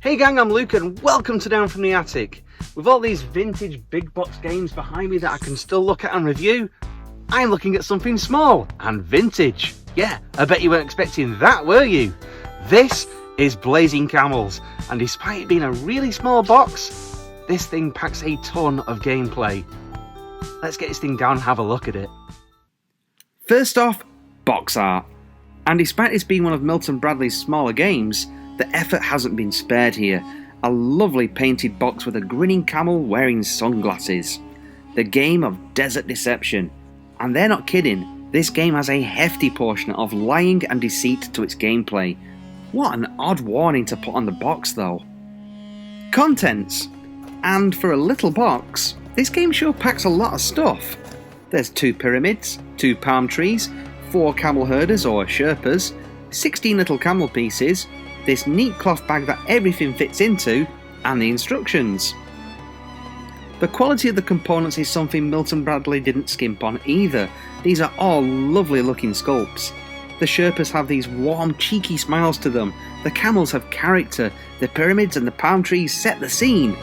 Hey gang, I'm Luke and welcome to Down from the Attic. With all these vintage big box games behind me that I can still look at and review, I'm looking at something small and vintage. Yeah, I bet you weren't expecting that, were you? This is Blazing Camels, and despite it being a really small box, this thing packs a ton of gameplay. Let's get this thing down and have a look at it. First off, box art. And despite this being one of Milton Bradley's smaller games, the effort hasn't been spared here. A lovely painted box with a grinning camel wearing sunglasses. The game of desert deception. And they're not kidding, this game has a hefty portion of lying and deceit to its gameplay. What an odd warning to put on the box though. Contents. And for a little box, this game sure packs a lot of stuff. There's 2 pyramids, 2 palm trees, 4 camel herders or sherpas, 16 little camel pieces, this neat cloth bag that everything fits into, and the instructions. The quality of the components is something Milton Bradley didn't skimp on either. These are all lovely looking sculpts. The sherpas have these warm, cheeky smiles to them, the camels have character, the pyramids and the palm trees set the scene.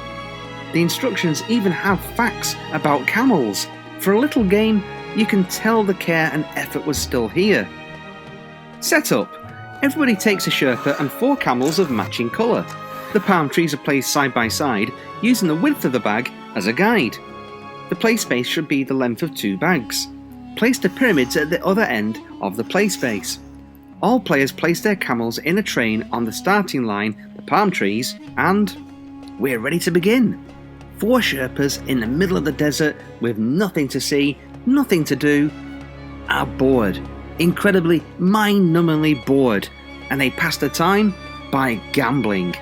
The instructions even have facts about camels. For a little game, you can tell the care and effort was still here. Setup. Everybody takes a sherpa and 4 camels of matching colour. The palm trees are placed side by side, using the width of the bag as a guide. The play space should be the length of 2 bags. Place the pyramids at the other end of the play space. All players place their camels in a train on the starting line, the palm trees, and we're ready to begin. 4 sherpas in the middle of the desert with nothing to see, nothing to do, are bored. Incredibly, mind-numbingly bored, and they pass the time by gambling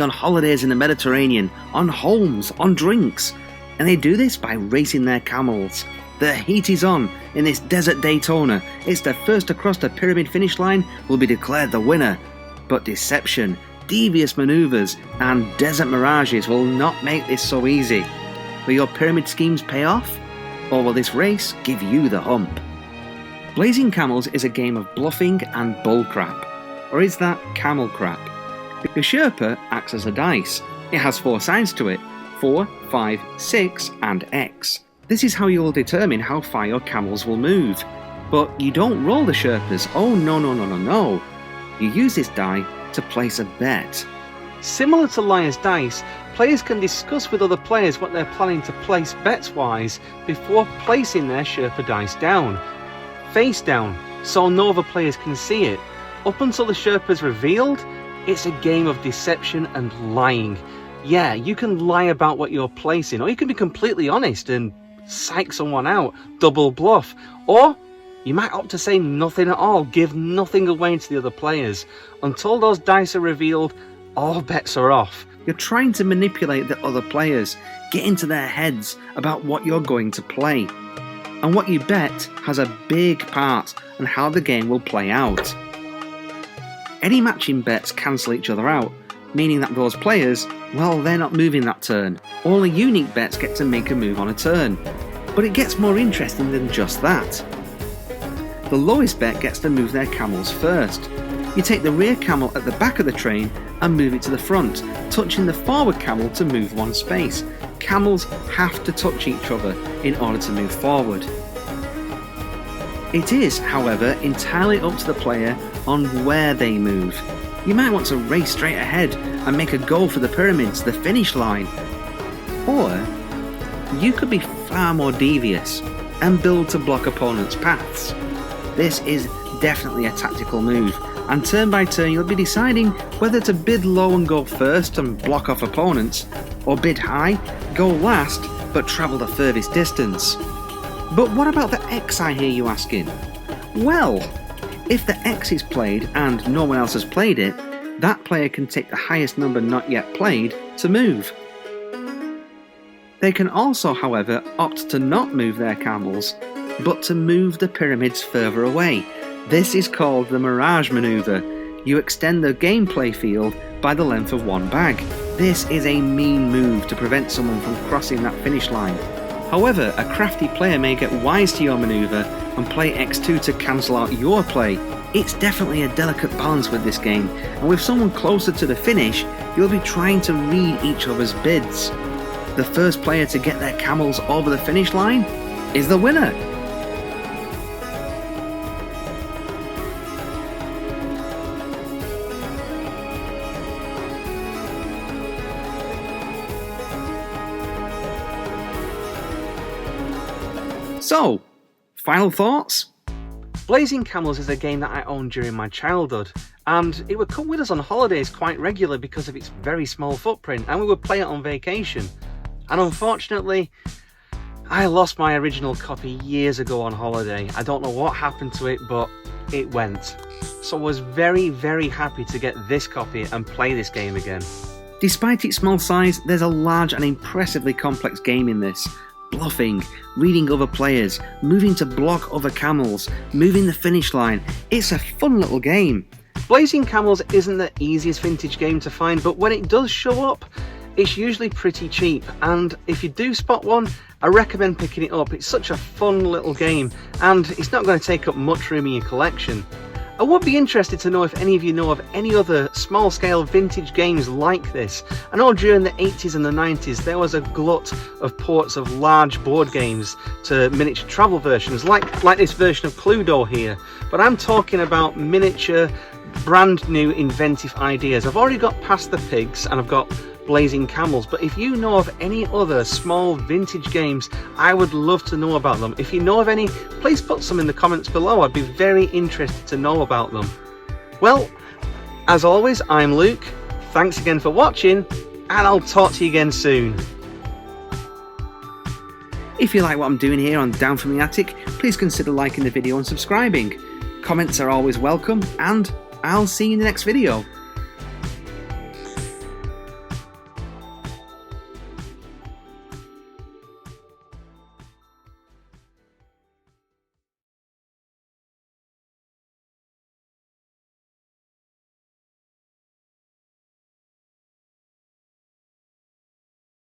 on holidays in the Mediterranean, on homes, on drinks, and they do this by racing their camels. The heat is on in this desert Daytona. It's the first across the pyramid finish line will be declared the winner, but deception, devious manoeuvres, and desert mirages will not make this so easy. Will your pyramid schemes pay off, or will this race give you the hump? Blazing Camels is a game of bluffing and bullcrap, or is that camel crap? The sherpa acts as a dice. It has 4 sides to it, 4, 5, 6 and X. This is how you will determine how far your camels will move. But you don't roll the sherpas, oh no. You use this die to place a bet. Similar to Liar's Dice, players can discuss with other players what they're planning to place bets-wise before placing their sherpa dice down. Face down, so no other players can see it. Up until the sherpa's revealed, it's a game of deception and lying. Yeah, you can lie about what you're placing, or you can be completely honest and psych someone out, double bluff, or you might opt to say nothing at all, give nothing away to the other players. Until those dice are revealed, all bets are off. You're trying to manipulate the other players, get into their heads about what you're going to play. And what you bet has a big part on how the game will play out. Any matching bets cancel each other out, meaning that those players, well, they're not moving that turn. Only unique bets get to make a move on a turn. But it gets more interesting than just that. The lowest bet gets to move their camels first. You take the rear camel at the back of the train and move it to the front, touching the forward camel to move 1 space. Camels have to touch each other in order to move forward. It is, however, entirely up to the player on where they move. You might want to race straight ahead and make a goal for the pyramids, the finish line. Or you could be far more devious and build to block opponents' paths. This is definitely a tactical move, and turn by turn you'll be deciding whether to bid low and go first and block off opponents, or bid high, go last, but travel the furthest distance. But what about the X, I hear you asking? Well, if the X is played and no one else has played it, that player can take the highest number not yet played to move. They can also, however, opt to not move their camels, but to move the pyramids further away. This is called the Mirage Manoeuvre. You extend the gameplay field by the length of 1 bag. This is a mean move to prevent someone from crossing that finish line. However, a crafty player may get wise to your manoeuvre and play x2 to cancel out your play. It's definitely a delicate balance with this game, and with someone closer to the finish, you'll be trying to read each other's bids. The first player to get their camels over the finish line is the winner. So, final thoughts? Blazing Camels is a game that I owned during my childhood, and it would come with us on holidays quite regularly because of its very small footprint, and we would play it on vacation. And unfortunately, I lost my original copy years ago on holiday. I don't know what happened to it, but it went. So I was very, very happy to get this copy and play this game again. Despite its small size, there's a large and impressively complex game in this. Bluffing, reading other players, moving to block other camels, moving the finish line. It's a fun little game. Blazing Camels isn't the easiest vintage game to find, but when it does show up, it's usually pretty cheap, and if you do spot one, I recommend picking it up. It's such a fun little game, and it's not going to take up much room in your collection. I would be interested to know if any of you know of any other small-scale vintage games like this. I know during the 80s and the 90s there was a glut of ports of large board games to miniature travel versions, like this version of Cluedo here, but I'm talking about miniature, brand new inventive ideas. I've already got past the pigs and I've got Blazing Camels, but if you know of any other small vintage games, I would love to know about them. If you know of any, please put some in the comments below. I'd be very interested to know about them. Well, as always, I'm Luke. Thanks again for watching, and I'll talk to you again soon. If you like what I'm doing here on Down From The Attic, please consider liking the video and subscribing. Comments are always welcome, and I'll see you in the next video.